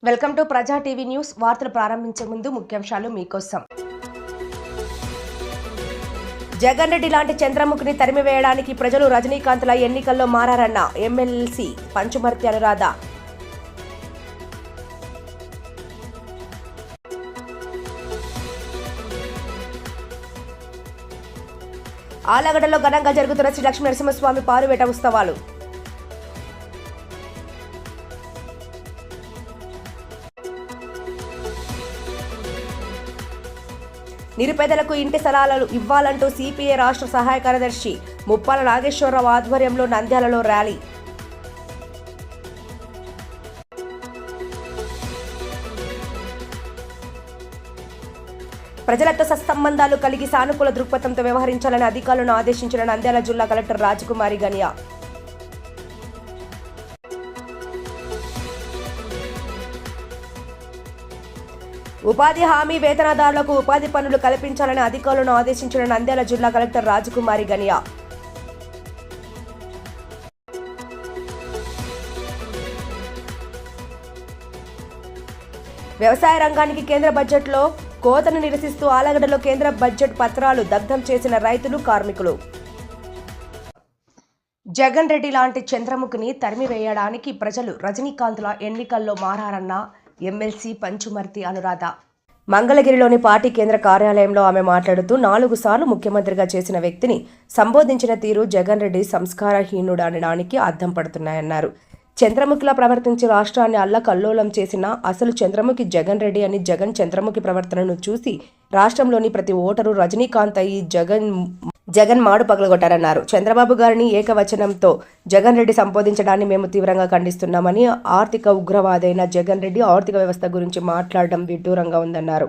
Welcome to ప్రజా TV news. వార్తలు ప్రారంభించే ముందు ముఖ్యాంశాలు మీకోసం. జగన్ రెడ్డి లాంటి చంద్రముఖిని తరిమివేయడానికి ప్రజలు రజనీకాంత్ల ఎన్నికల్లో మారారన్న ఎమ్మెల్సీ పంచుమర్తి అనురాధ. ఆలగడ్డలో ఘనంగా జరుగుతున్న శ్రీ లక్ష్మీ నరసింహస్వామి పారువేట ఉత్సవాలు. నిరుపేదలకు ఇంటి స్థలాలు ఇవ్వాలంటూ సిపిఐ రాష్ట్ర సహాయ కార్యదర్శి ముప్పాల నాగేశ్వరరావు ఆధ్వర్యంలో నంద్యాలలో ర్యాలీ. ప్రజలతో సత్సంబంధాలు కలిగి సానుకూల దృక్పథంతో వ్యవహరించాలని అధికారులను ఆదేశించిన నంద్యాల జిల్లా కలెక్టర్ రాజకుమారి గనియా. ఉపాధి హామీ వేతనదారులకు ఉపాధి పనులు కల్పించాలని అధికారులను ఆదేశించిన నంద్యాల జిల్లా కలెక్టర్ రాజకుమారి గనియా. వ్యవసాయ రంగానికి కేంద్ర బడ్జెట్లో కోతను నిరసిస్తూ ఆలగడ్డలో కేంద్ర బడ్జెట్ పత్రాలు దగ్ధం చేసిన రైతులు, కార్మికులు. జగన్ రెడ్డి లాంటి చంద్రముఖిని తరిమివేయడానికి ప్రజలు రజనీకాంత్ల ఎన్నికల్లో మారారన్న ఎమ్మెల్సీ పంచుమర్తి అనురాధ. మంగళగిరిలోని పార్టీ కేంద్ర కార్యాలయంలో ఆమె మాట్లాడుతూ 4 సార్లు ముఖ్యమంత్రిగా చేసిన వ్యక్తిని సంబోధించిన తీరు జగన్ రెడ్డి సంస్కారహీనుడు అనడానికి అద్దం పడుతున్నాయన్నారు. చంద్రముఖిలా ప్రవర్తించి రాష్ట్రాన్ని అల్లకల్లోలం చేసిన అసలు చంద్రముఖి జగన్ రెడ్డి అని జగన్ చంద్రముఖి ప్రవర్తనను చూసి రాష్ట్రంలోని ప్రతి ఓటరు రజనీకాంత్ అయి జగన్ మాడు పగలగొట్టారన్నారు. చంద్రబాబు గారిని ఏకవచనంతో జగన్ రెడ్డి సంబోధించడాన్ని మేము తీవ్రంగా ఖండిస్తున్నామని, ఆర్థిక ఉగ్రవాదైన జగన్ రెడ్డి ఆర్థిక వ్యవస్థ గురించి మాట్లాడడం విడ్డూరంగా ఉందన్నారు.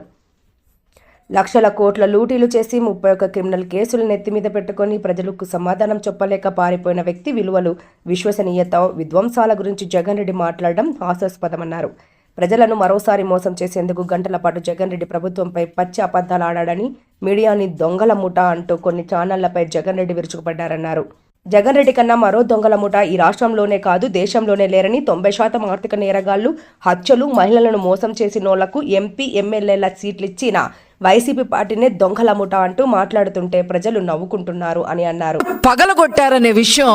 లక్షల కోట్ల లూటీలు చేసి 31 క్రిమినల్ కేసులు నెత్తిమీద పెట్టుకుని ప్రజలకు సమాధానం చెప్పలేక పారిపోయిన వ్యక్తి విలువలు, విశ్వసనీయత, విధ్వంసాల గురించి జగన్ రెడ్డి మాట్లాడడం హాస్యాస్పదమన్నారు. ప్రజలను మరోసారి మోసం చేసేందుకు గంటల పాటు జగన్ రెడ్డి ప్రభుత్వంపై పచ్చి అబద్ధాలు ఆడాడని, మీడియాని దొంగల ముఠ అంటూ కొన్ని ఛానళ్లపై జగన్ రెడ్డి విరుచుకుపడ్డారన్నారు. జగన్ రెడ్డి కన్నా మరో దొంగల ముఠ ఈ రాష్ట్రంలోనే కాదు దేశంలోనే లేరని, 90% ఆర్థిక నేరగాళ్లు, హత్యలు, మహిళలను మోసం చేసినోళ్లకు ఎంపీ, ఎమ్మెల్యేల సీట్లిచ్చిన వైసీపీ పార్టీనే దొంగల ముఠ అంటూ మాట్లాడుతుంటే ప్రజలు నవ్వుకుంటున్నారు అని అన్నారు. పగలగొట్టారనే విషయం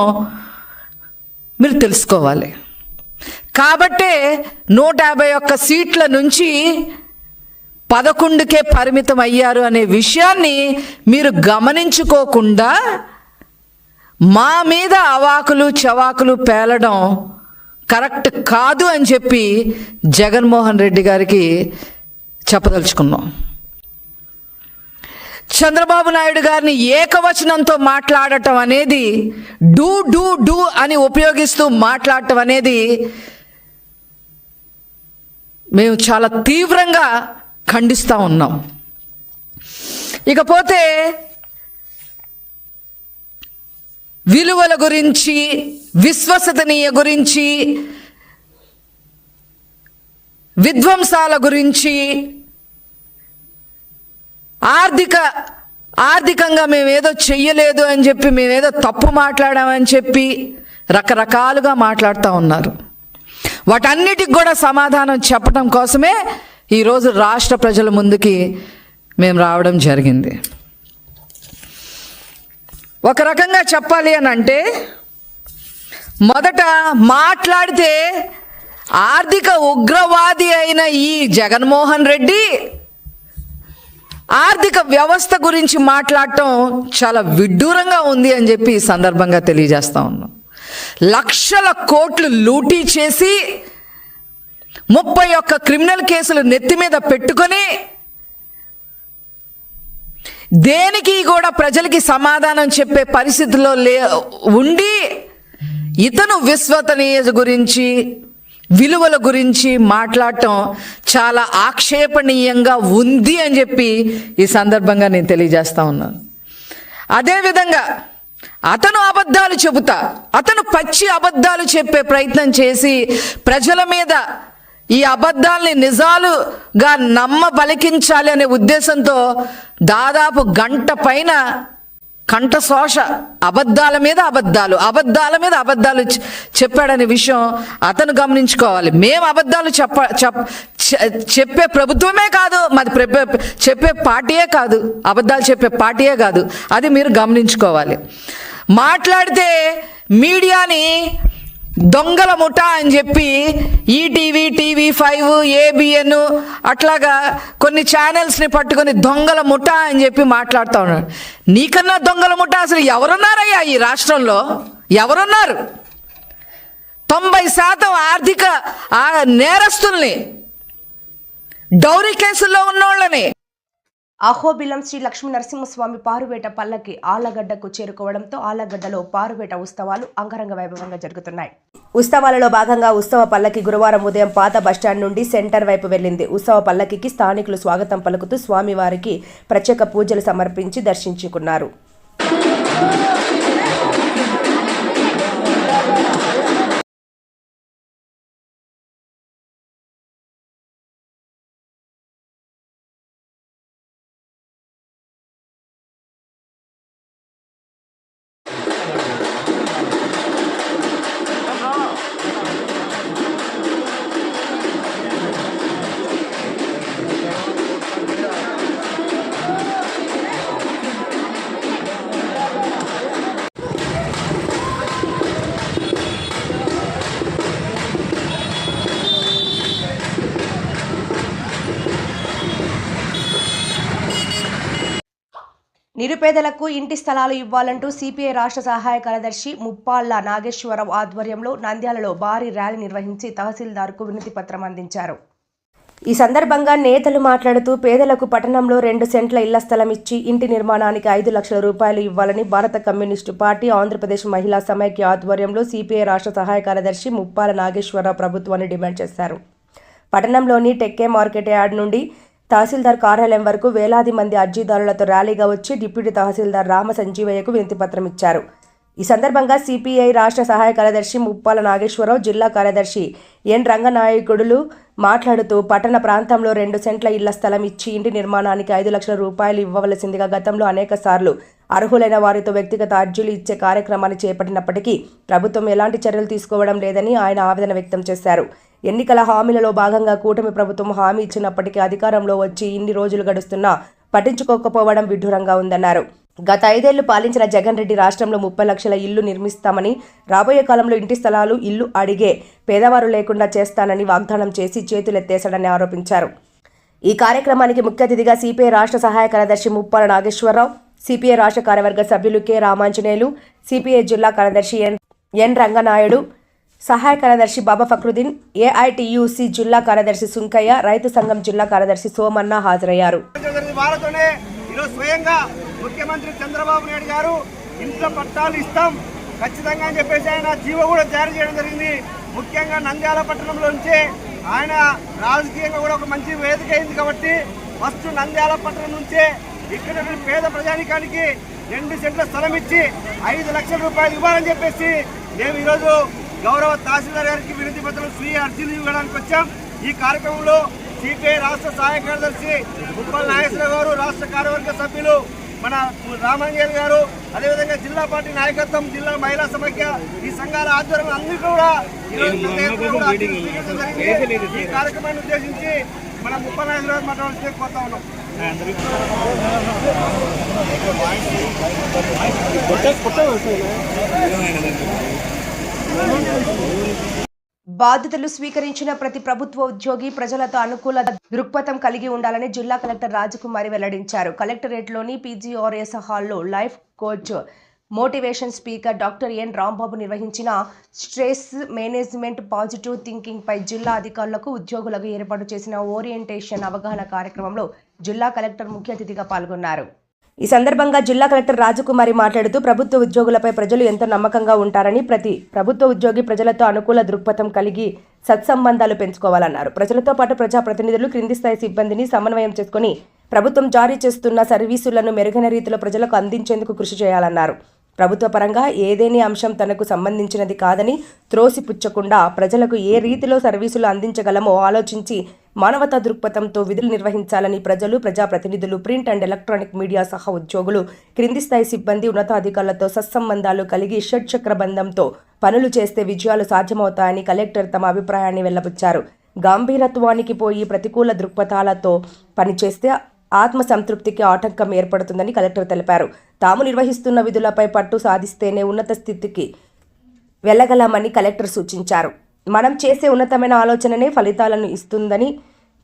మీరు తెలుసుకోవాలి. కాబట్టే 151 సీట్ల నుంచి 11కే పరిమితం అయ్యారు అనే విషయాన్ని మీరు గమనించుకోకుండా మా మీద అవాకులు చవాకులు పేలడం కరెక్ట్ కాదు అని చెప్పి జగన్మోహన్ రెడ్డి గారికి చెప్పదలుచుకున్నాం. చంద్రబాబు నాయుడు గారిని ఏకవచనంతో మాట్లాడటం అనేది, డూ డూ డూ అని ఉపయోగిస్తూ మాట్లాడటం అనేది మేము చాలా తీవ్రంగా ఖండిస్తూ ఉన్నాం. ఇకపోతే విలువల గురించి, విశ్వసనీయ గురించి, విధ్వంసాల గురించి, ఆర్థికంగా మేమేదో చెయ్యలేదు అని చెప్పి, మేమేదో తప్పు మాట్లాడామని చెప్పి రకరకాలుగా మాట్లాడుతూ ఉన్నారు. వాటన్నిటికి కూడా సమాధానం చెప్పడం కోసమే ఈరోజు రాష్ట్ర ప్రజల ముందుకి మేము రావడం జరిగింది. ఒక రకంగా చెప్పాలి అని అంటే, మొదట మాట్లాడితే ఆర్థిక ఉగ్రవాది అయిన ఈ జగన్మోహన్ రెడ్డి ఆర్థిక వ్యవస్థ గురించి మాట్లాడటం చాలా విడ్డూరంగా ఉంది అని చెప్పి ఈ సందర్భంగా తెలియజేస్తా ఉన్నాం. లక్షల కోట్లు లూటీ చేసి 31 క్రిమినల్ కేసులు నెత్తి మీద పెట్టుకొని దేనికి కూడా ప్రజలకి సమాధానం చెప్పే పరిస్థితిలో ఉండి ఇతను విశ్వసనీయత గురించి, విలువల గురించి మాట్లాడటం చాలా ఆక్షేపణీయంగా ఉంది అని చెప్పి ఈ సందర్భంగా నేను తెలియజేస్తా ఉన్నాను. అదేవిధంగా అతను అబద్ధాలు చెబుతా, అతను పచ్చి అబద్ధాలు చెప్పే ప్రయత్నం చేసి ప్రజల మీద ఈ అబద్ధాలని నిజాలుగా నమ్మబలికించాలి అనే ఉద్దేశంతో దాదాపు గంట పైన కంఠశోష, అబద్ధాల మీద అబద్ధాలు చెప్పాడనే విషయం అతను గమనించుకోవాలి. మేము అబద్ధాలు చెప్పే ప్రభుత్వమే కాదు, మాది చెప్పే పార్టీయే కాదు, అబద్ధాలు చెప్పే పార్టీయే కాదు. అది మీరు గమనించుకోవాలి. మాట్లాడితే మీడియాని దొంగల ముఠా అని చెప్పి ఈటీవీ, TV5, ABN అట్లాగా కొన్ని ఛానల్స్ని పట్టుకొని దొంగల ముఠా అని చెప్పి మాట్లాడుతూ ఉన్నాడు. నీకన్నా దొంగల ముఠా అసలు ఎవరున్నారయ్యా ఈ రాష్ట్రంలో? ఎవరున్నారు? 90% ఆర్థిక నేరస్తుల్ని, డౌరీ కేసుల్లో ఉన్నోళ్ళని. అహోబిలం శ్రీ లక్ష్మీ నరసింహస్వామి పారువేట పల్లకి ఆళ్లగడ్డకు చేరుకోవడంతో ఆళ్లగడ్డలో పారువేట ఉత్సవాలు అంగరంగ వైభవంగా జరుగుతున్నాయి. ఉత్సవాలలో భాగంగా ఉత్సవ పల్లకి గురువారం ఉదయం పాత బస్టాండ్ నుండి సెంటర్ వైపు వెళ్లింది. ఉత్సవ పల్లకికి స్థానికులు స్వాగతం పలుకుతూ స్వామివారికి ప్రత్యేక పూజలు సమర్పించి దర్శించుకున్నారు. నిరుపేదలకు ఇంటి స్థలాలు ఇవ్వాలంటూ సిపిఐ రాష్ట్ర సహాయ కార్యదర్శి ముప్పాళ్ల నాగేశ్వరరావు ఆధ్వర్యంలో నంద్యాలలో భారీ ర్యాలీ నిర్వహించి తహసీల్దార్కు వినతి పత్రం అందించారు. ఈ సందర్భంగా నేతలు మాట్లాడుతూ పేదలకు పట్టణంలో 2 సెంట్ల ఇళ్ల స్థలం ఇచ్చి ఇంటి నిర్మాణానికి 5 లక్షల రూపాయలు ఇవ్వాలని భారత కమ్యూనిస్టు పార్టీ ఆంధ్రప్రదేశ్ మహిళా సమైక్య ఆధ్వర్యంలో సిపిఐ రాష్ట్ర సహాయ కార్యదర్శి ముప్పాళ్ల నాగేశ్వరరావు ప్రభుత్వాన్ని డిమాండ్ చేశారు. పట్టణంలోని టెక్కే మార్కెట్ యార్డ్ నుండి తహసీల్దార్ కార్యాలయం వరకు వేలాది మంది అర్జీదారులతో ర్యాలీగా వచ్చి డిప్యూటీ తహసీల్దార్ రామ సంజీవయ్యకు వినతిపత్రం ఇచ్చారు. ఈ సందర్భంగా సిపిఐ రాష్ట్ర సహాయ కార్యదర్శి ముప్పాల నాగేశ్వరరావు, జిల్లా కార్యదర్శి ఎన్ రంగనాయకుడులు మాట్లాడుతూ పట్టణ ప్రాంతంలో 2 సెంట్ల ఇళ్ల స్థలం ఇచ్చి ఇంటి నిర్మాణానికి 5 లక్షల రూపాయలు ఇవ్వవలసిందిగా గతంలో అనేక సార్లు అర్హులైన వారితో వ్యక్తిగత అర్జీలు ఇచ్చే కార్యక్రమాన్ని చేపట్టినప్పటికీ ప్రభుత్వం ఎలాంటి చర్యలు తీసుకోవడం లేదని ఆయన ఆవేదన వ్యక్తం చేశారు. ఎన్నికల హామీలలో భాగంగా కూటమి ప్రభుత్వం హామీ ఇచ్చినప్పటికీ అధికారంలో వచ్చి ఇన్ని రోజులు గడుస్తున్నా పట్టించుకోకపోవడం విడ్డూరంగా ఉందన్నారు. గత 5 ఏళ్లు పాలించిన జగన్ రెడ్డి రాష్ట్రంలో 30 లక్షల ఇళ్లు నిర్మిస్తామని, రాబోయే కాలంలో ఇంటి స్థలాలు ఇల్లు అడిగే పేదవారు లేకుండా చేస్తానని వాగ్దానం చేసి చేతులెత్తేశాడని ఆరోపించారు. ఈ కార్యక్రమానికి ముఖ్య అతిథిగా సిపిఐ రాష్ట్ర సహాయ కార్యదర్శి ముప్పాల నాగేశ్వరరావు, సిపిఐ రాష్ట్ర కార్యవర్గ సభ్యులు కె రామాంజనేయులు, సిపిఐ జిల్లా కార్యదర్శి ఎన్ రంగనాయుడు, సహాయ కార్యదర్శి బాబా ఫక్రుద్దీన్, ఏఐటియుసి జిల్లా కార్యదర్శి సుంకయ్య, రైతు సంఘం జిల్లా కార్యదర్శి సోమన్న హాజరయ్యారు. స్వయంగా ముఖ్యమంత్రి చంద్రబాబు నాయుడు గారు ఇంట్లో పట్టాలు ఇస్తాం ఖచ్చితంగా అని చెప్పేసి ఆయన జీవో కూడా జారీ చేయడం జరిగింది. ముఖ్యంగా నంద్యాల పట్టణంలోంచి ఆయన రాజకీయంగా కూడా ఒక మంచి వేదిక అయింది కాబట్టి ఫస్ట్ నంద్యాల పట్టణం నుంచే ఇక్కడ పేద ప్రజానికానికి 2 సెంట్ల స్థలం ఇచ్చి 5 లక్షల రూపాయలు ఇవ్వాలని చెప్పేసి మేము ఈరోజు గౌరవ తహసీల్దార్ గారికి వినతి పత్రం స్వీయ అర్జీలు ఇవ్వడానికి వచ్చాం. ఈ కార్యక్రమంలో సిపిఐ రాష్ట్ర సహాయ కార్యదర్శి ముప్పాల నాగేశ్వరరావు గారు, రాష్ట్ర కార్యవర్గ సభ్యులు మన రామాంజనేయులు గారు, అదేవిధంగా జిల్లా పార్టీ నాయకత్వం, జిల్లా మహిళా సమైక్య, ఈ సంఘాల ఆధ్వర్యంలో అందరూ కూడా ఈ కార్యక్రమాన్ని ఉద్దేశించి మన ముప్పాల నాగేశ్వరరావు గారు మాట్లాడాల్సి కోరుతా ఉన్నాం. బాధ్యతలు స్వీకరించిన ప్రతి ప్రభుత్వ ఉద్యోగి ప్రజలతో అనుకూల దృక్పథం కలిగి ఉండాలని జిల్లా కలెక్టర్ రాజకుమారి వెల్లడించారు. కలెక్టరేట్లోని పీజీఆర్ఎస్ హాల్లో life coach motivation speaker doctor N Rambabu నిర్వహించిన స్ట్రెస్ మేనేజ్మెంట్ పాజిటివ్ థింకింగ్ పై జిల్లా అధికారులకు, ఉద్యోగులకు ఏర్పాటు చేసిన ఓరియంటేషన్ అవగాహన కార్యక్రమంలో జిల్లా కలెక్టర్ ముఖ్య అతిథిగా పాల్గొన్నారు. ఈ సందర్భంగా జిల్లా కలెక్టర్ రాజకుమారి మాట్లాడుతూ ప్రభుత్వ ఉద్యోగులపై ప్రజలు ఎంతో నమ్మకంగా ఉంటారని, ప్రతి ప్రభుత్వ ఉద్యోగి ప్రజలతో అనుకూల దృక్పథం కలిగి సత్సంబంధాలు పెంచుకోవాలన్నారు. ప్రజలతో పాటు ప్రజాప్రతినిధులు క్రింది స్థాయి సిబ్బందిని సమన్వయం చేసుకుని ప్రభుత్వం జారీ చేస్తున్న సర్వీసులను మెరుగైన రీతిలో ప్రజలకు అందించేందుకు కృషి చేయాలన్నారు. ప్రభుత్వ పరంగా ఏదేని అంశం తనకు సంబంధించినది కాదని త్రోసిపుచ్చకుండా ప్రజలకు ఏ రీతిలో సర్వీసులు అందించగలమో ఆలోచించి మానవతా దృక్పథంతో విధులు నిర్వహించాలని ప్రజలు, ప్రజాప్రతినిధులు, ప్రింట్ అండ్ ఎలక్ట్రానిక్ మీడియా సహా ఉద్యోగులు, క్రింది స్థాయి సిబ్బంది ఉన్నతాధికారులతో సత్సంబంధాలు కలిగి షట్చక్రబంధంతో పనులు చేస్తే విజయాలు సాధ్యమవుతాయని కలెక్టర్ తమ అభిప్రాయాన్ని వెల్లబుచ్చారు. గాంభీరత్వానికి పోయి ప్రతికూల దృక్పథాలతో పనిచేస్తే ఆత్మ సంతృప్తికి ఆటంకం ఏర్పడుతుందని కలెక్టర్ తెలిపారు. తాము నిర్వహిస్తున్న విధులపై పట్టు సాధిస్తేనే ఉన్నత స్థితికి వెళ్ళగలమని కలెక్టర్ సూచించారు. మనం చేసే ఉన్నతమైన ఆలోచననే ఫలితాలను ఇస్తుందని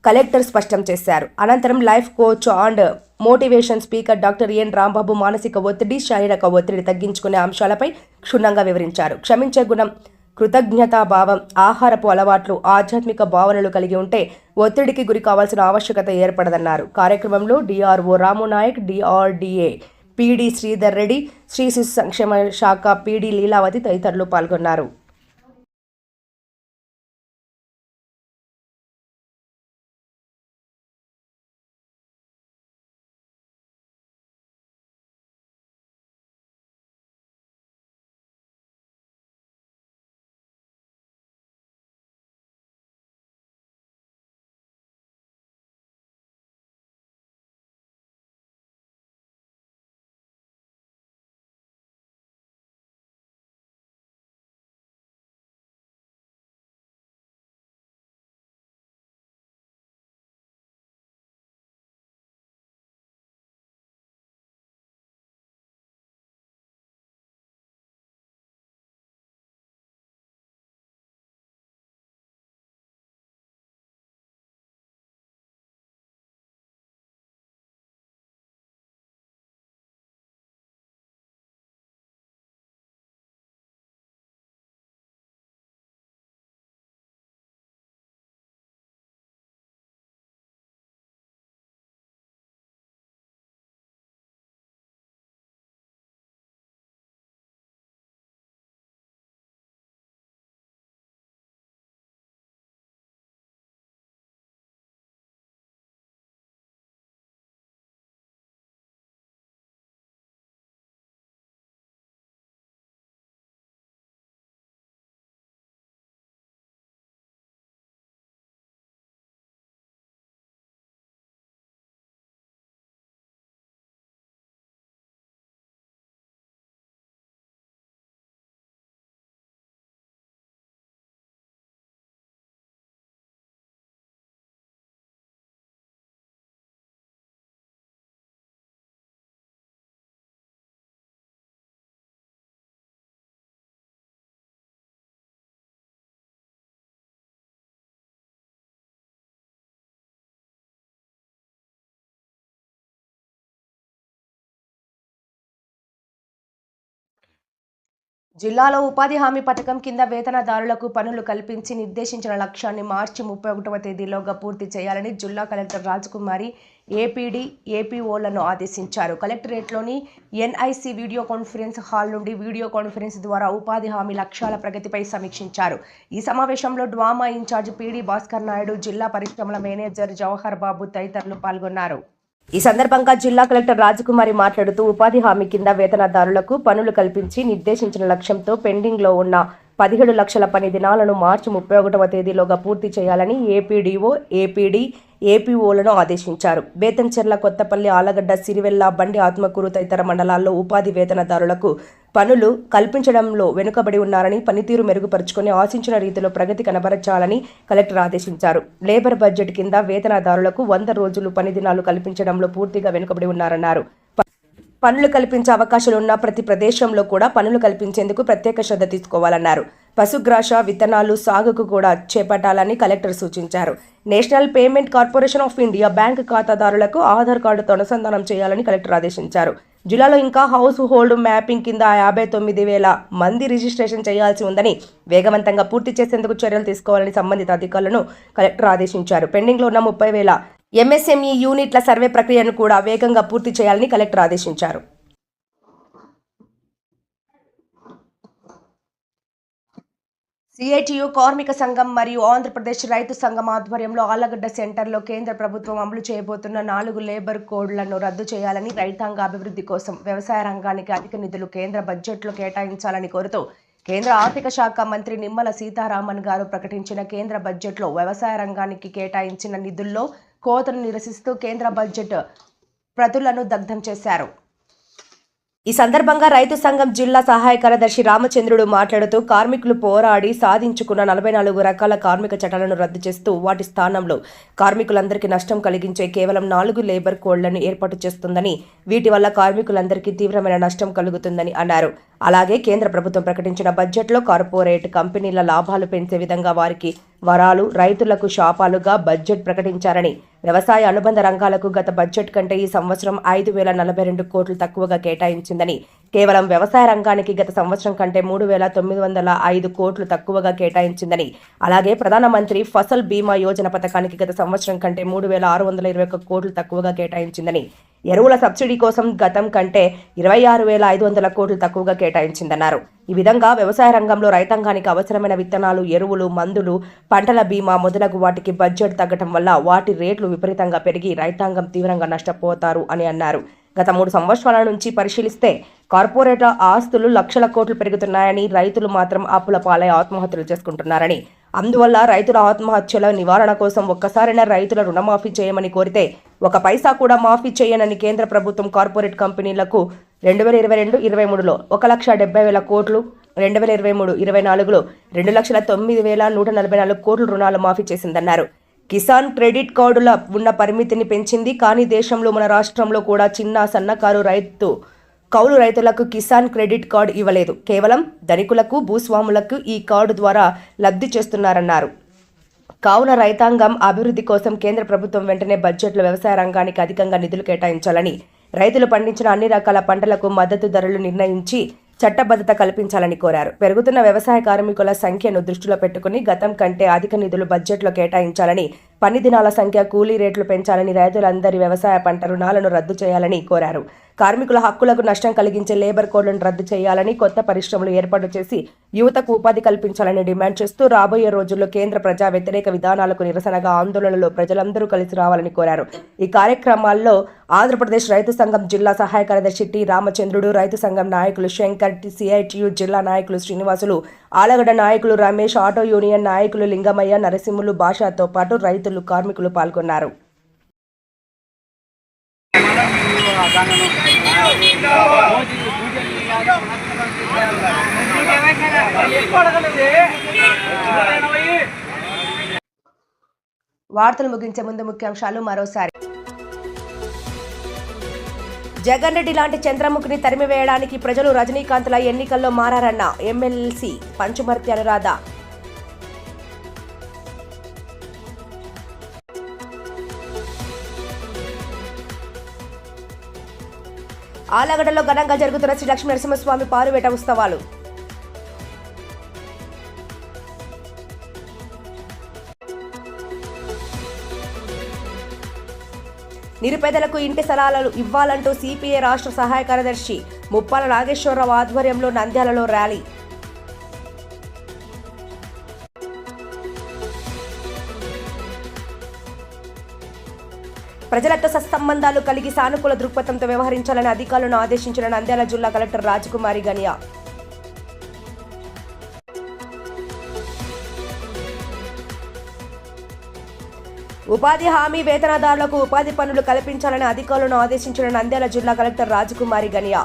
కలెక్టర్ స్పష్టం చేశారు. అనంతరం life coach and motivation speaker doctor N Rambabu మానసిక ఒత్తిడి, శారీరక ఒత్తిడి తగ్గించుకునే అంశాలపై క్షుణ్ణంగా వివరించారు. క్షమించే గుణం, కృతజ్ఞతాభావం, ఆహారపు అలవాట్లు, ఆధ్యాత్మిక భావనలు కలిగి ఉంటే ఒత్తిడికి గురి కావాల్సిన ఆవశ్యకత ఏర్పడదన్నారు. కార్యక్రమంలో DRO Ramunayak, DRDA PD Sridhar Reddy, శ్రీ శిశు సంక్షేమ శాఖ పీడీ లీలావతి తదితరులు పాల్గొన్నారు. జిల్లాలో ఉపాధి హామీ పథకం కింద వేతనదారులకు పనులు కల్పించి నిర్దేశించిన లక్ష్యాన్ని మార్చి 31వ తేదీలోగా పూర్తి చేయాలని జిల్లా కలెక్టర్ రాజకుమారి ఏపీడీ, ఏపీఓలను ఆదేశించారు. కలెక్టరేట్లోని ఎన్ఐసి వీడియో కాన్ఫరెన్స్ హాల్ నుండి వీడియో కాన్ఫరెన్స్ ద్వారా ఉపాధి హామీ లక్ష్యాల ప్రగతిపై సమీక్షించారు. ఈ సమావేశంలో డ్వామా ఇన్ఛార్జ్ పీడీ భాస్కర్ నాయుడు, జిల్లా పరిశ్రమల మేనేజర్ జవహర్ బాబు తదితరులు పాల్గొన్నారు. ఈ సందర్భంగా జిల్లా కలెక్టర్ రాజకుమారి మాట్లాడుతూ ఉపాధి హామీ కింద వేతనదారులకు పనులు కల్పించి నిర్దేశించిన లక్ష్యంతో పెండింగ్లో ఉన్న 17 లక్షల పని దినాలను మార్చి 31వ తేదీలోగా పూర్తి చేయాలని ఏపీడీఓ, ఏపీడీ, ఏపీఓలను ఆదేశించారు. బేతంచెర్ల, కొత్తపల్లి, ఆలగడ్డ, సిరివెల్ల, బండి, ఆత్మకూరు తదితర మండలాల్లో ఉపాధి వేతనదారులకు పనులు కల్పించడంలో వెనుకబడి ఉన్నారని, పనితీరు మెరుగుపరుచుకొని ఆశించిన రీతిలో ప్రగతి కనబరచాలని కలెక్టర్ ఆదేశించారు. లేబర్ బడ్జెట్ కింద వేతనదారులకు 100 రోజులు పని దినాలు కల్పించడంలో పూర్తిగా వెనుకబడి ఉన్నారన్నారు. పనులు కల్పించే అవకాశాలున్న ప్రతి ప్రదేశంలో కూడా పనులు కల్పించేందుకు ప్రత్యేక శ్రద్ధ తీసుకోవాలన్నారు. పశుగ్రాస విత్తనాలు సాగుకు కూడా చేపట్టాలని కలెక్టర్ సూచించారు. National payment corporation of India bank ఖాతాదారులకు ఆధార్ కార్డుతో అనుసంధానం చేయాలని కలెక్టర్ ఆదేశించారు. జిల్లాలో ఇంకా హౌస్ హోల్డ్ మ్యాపింగ్ కింద 59,000 మంది రిజిస్ట్రేషన్ చేయాల్సి ఉందని, వేగవంతంగా పూర్తి చేసేందుకు చర్యలు తీసుకోవాలని సంబంధిత అధికారులను కలెక్టర్ ఆదేశించారు. పెండింగ్లో ఉన్న 30,000 ఎంఎస్ఎంఈ యూనిట్ల సర్వే ప్రక్రియను కూడా వేగంగా పూర్తి చేయాలని కలెక్టర్ ఆదేశించారు. సిఐటియు కార్మిక సంఘం మరియు ఆంధ్రప్రదేశ్ రైతు సంఘం ఆధ్వర్యంలో ఆళ్లగడ్డ సెంటర్లో కేంద్ర ప్రభుత్వం అమలు చేయబోతున్న 4 లేబర్ కోడ్లను రద్దు చేయాలని, రైతాంగ అభివృద్ధి కోసం వ్యవసాయ రంగానికి అధిక నిధులు కేంద్ర బడ్జెట్లో కేటాయించాలని కోరుతూ కేంద్ర ఆర్థిక శాఖ మంత్రి నిమ్మల సీతారామన్ గారు ప్రకటించిన కేంద్ర బడ్జెట్లో వ్యవసాయ రంగానికి కేటాయించిన నిధుల్లో కోతను నిరసిస్తూ కేంద్ర బడ్జెట్ ప్రతులను దగ్ధం చేశారు. ఈ సందర్భంగా రైతు సంఘం జిల్లా సహాయ కార్యదర్శి రామచంద్రుడు మాట్లాడుతూ కార్మికులు పోరాడి సాధించుకున్న 44 రకాల కార్మిక చట్టాలను రద్దు చేస్తూ వాటి స్థానంలో కార్మికులందరికీ నష్టం కలిగించే కేవలం 4 లేబర్ కోడ్లను ఏర్పాటు చేస్తుందని, వీటి వల్ల కార్మికులందరికీ తీవ్రమైన నష్టం కలుగుతుందని అన్నారు. అలాగే కేంద్ర ప్రభుత్వం ప్రకటించిన బడ్జెట్లో కార్పొరేట్ కంపెనీల లాభాలు పెంచే విధంగా వారికి వరాలు, రైతులకు శాపాలుగా బడ్జెట్ ప్రకటించారని, వ్యవసాయ అనుబంధ రంగాలకు గత బడ్జెట్ కంటే ఈ సంవత్సరం 5,042 కోట్లు తక్కువగా కేటాయించిందని, కేవలం వ్యవసాయ రంగానికి గత సంవత్సరం కంటే 3,905 కోట్లు తక్కువగా కేటాయించిందని, అలాగే ప్రధానమంత్రి ఫసల్ బీమా యోజన పథకానికి గత సంవత్సరం కంటే 3,621 కోట్లు తక్కువగా కేటాయించిందని, ఎరువుల సబ్సిడీ కోసం గతం కంటే 26,500 కోట్లు తక్కువగా కేటాయించిందన్నారు. ఈ విధంగా వ్యవసాయ రంగంలో రైతాంగానికి అవసరమైన విత్తనాలు, ఎరువులు, మందులు, పంటల బీమా మొదలగు వాటికి బడ్జెట్ తగ్గటం వల్ల వాటి రేట్లు విపరీతంగా పెరిగి రైతాంగం తీవ్రంగా నష్టపోతారు అని అన్నారు. గత 3 సంవత్సరాల నుంచి పరిశీలిస్తే కార్పొరేట్ ఆస్తులు లక్షల కోట్లు పెరుగుతున్నాయని, రైతులు మాత్రం అప్పుల పాలై ఆత్మహత్యలు చేసుకుంటున్నారని, అందువల్ల రైతుల ఆత్మహత్యల నివారణ కోసం ఒక్కసారైనా రైతుల రుణమాఫీ చేయమని కోరితే 1 పైసా కూడా మాఫీ చేయనని కేంద్ర ప్రభుత్వం కార్పొరేట్ కంపెనీలకు 2022-23లో 1,70,000 కోట్లు, 2023-24లో 2,09,144 కోట్ల రుణాలు మాఫీ చేసిందన్నారు. కిసాన్ క్రెడిట్ కార్డుల ఉన్న పరిమితిని పెంచింది. కానీ దేశంలో మన రాష్ట్రంలో కూడా చిన్న సన్నకారు కౌలు రైతులకు కిసాన్ క్రెడిట్ కార్డు ఇవ్వలేదు. కేవలం ధనికులకు, భూస్వాములకు ఈ కార్డు ద్వారా లబ్ధి చేస్తున్నారన్నారు. కావున రైతాంగం అభివృద్ధి కోసం కేంద్ర ప్రభుత్వం వెంటనే బడ్జెట్లో వ్యవసాయ రంగానికి అధికంగా నిధులు కేటాయించాలని, రైతులు పండించిన అన్ని రకాల పంటలకు మద్దతు ధరలు నిర్ణయించి చట్టబద్ధత కల్పించాలని కోరారు. పెరుగుతున్న వ్యవసాయ కార్మికుల సంఖ్యను దృష్టిలో పెట్టుకుని గతం కంటే అధిక నిధులు బడ్జెట్లో కేటాయించాలని, పని దినాల సంఖ్య, కూలీ రేట్లు పెంచాలని, రైతులందరి వ్యవసాయ పంట రుణాలను రద్దు చేయాలని కోరారు. కార్మికుల హక్కులకు నష్టం కలిగించే లేబర్ కోడ్లను రద్దు చేయాలని, కొత్త పరిశ్రమలు ఏర్పాటు చేసి యువతకు ఉపాధి కల్పించాలని డిమాండ్ చేస్తూ రాబోయే రోజుల్లో కేంద్ర ప్రజా వ్యతిరేక విధానాలకు నిరసనగా ఆందోళనలో ప్రజలందరూ కలిసి రావాలని కోరారు. ఈ కార్యక్రమాల్లో ఆంధ్రప్రదేశ్ రైతు సంఘం జిల్లా సహాయ కార్యదర్శి టి రామచంద్రుడు, రైతు సంఘం నాయకులు శంకర్, సిఐటియు జిల్లా నాయకులు శ్రీనివాసులు, ఆలగడ్డ నాయకులు రమేష్, ఆటో యూనియన్ నాయకులు లింగమయ్య, నరసింహులు, భాషతో పాటు రైతులు, కార్మికులు పాల్గొన్నారు. వార్తలు ముగించే ముందు ముఖ్యాంశాలు మరోసారి. జగన్ రెడ్డి లాంటి చంద్రముఖిని తరిమివేయడానికి ప్రజలు రజనీకాంత్ల ఎన్నికల్లో మారారన్న ఎమ్మెల్సీ పంచుమర్తి అనురాధ. ఆలగడ్డలో ఘనంగా జరుగుతున్న శ్రీ లక్ష్మీ నరసింహస్వామి పారువేట ఉత్సవాలు. నిరుపేదలకు ఇంటి స్థలాలు ఇవ్వాలంటూ సిపిఐ రాష్ట్ర సహాయ కార్యదర్శి ముప్పాల నాగేశ్వరరావు ఆధ్వర్యంలో నంద్యాలలో ర్యాలీ. ప్రజలతో సత్సంబంధాలు కలిగి సానుకూల దృక్పథంతో వ్యవహరించాలని అధికారులను ఆదేశించిన నంద్యాల జిల్లా కలెక్టర్ రాజకుమారి గనియా. ఉపాధి హామీ వేతనదారులకు ఉపాధి పనులు కల్పించాలని అధికారులను ఆదేశించిన నంద్యాల జిల్లా కలెక్టర్ రాజకుమారి గనియా.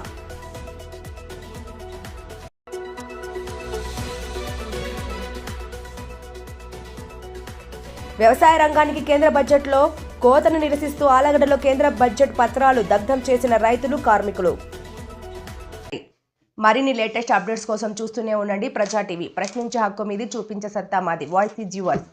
వ్యవసాయ రంగానికి కేంద్ర బడ్జెట్లో కోతను నిరసిస్తూ ఆలగడ్డలో కేంద్ర బడ్జెట్ పత్రాలు దగ్ధం చేసిన రైతులు, కార్మికులు. మరిన్ని లేటెస్ట్ అప్డేట్స్ కోసం చూస్తూనే ఉండండి ప్రజా టీవీ. ప్రశ్నించే హక్కు మీది, చూపించే సత్తా మాది. Voice is yours.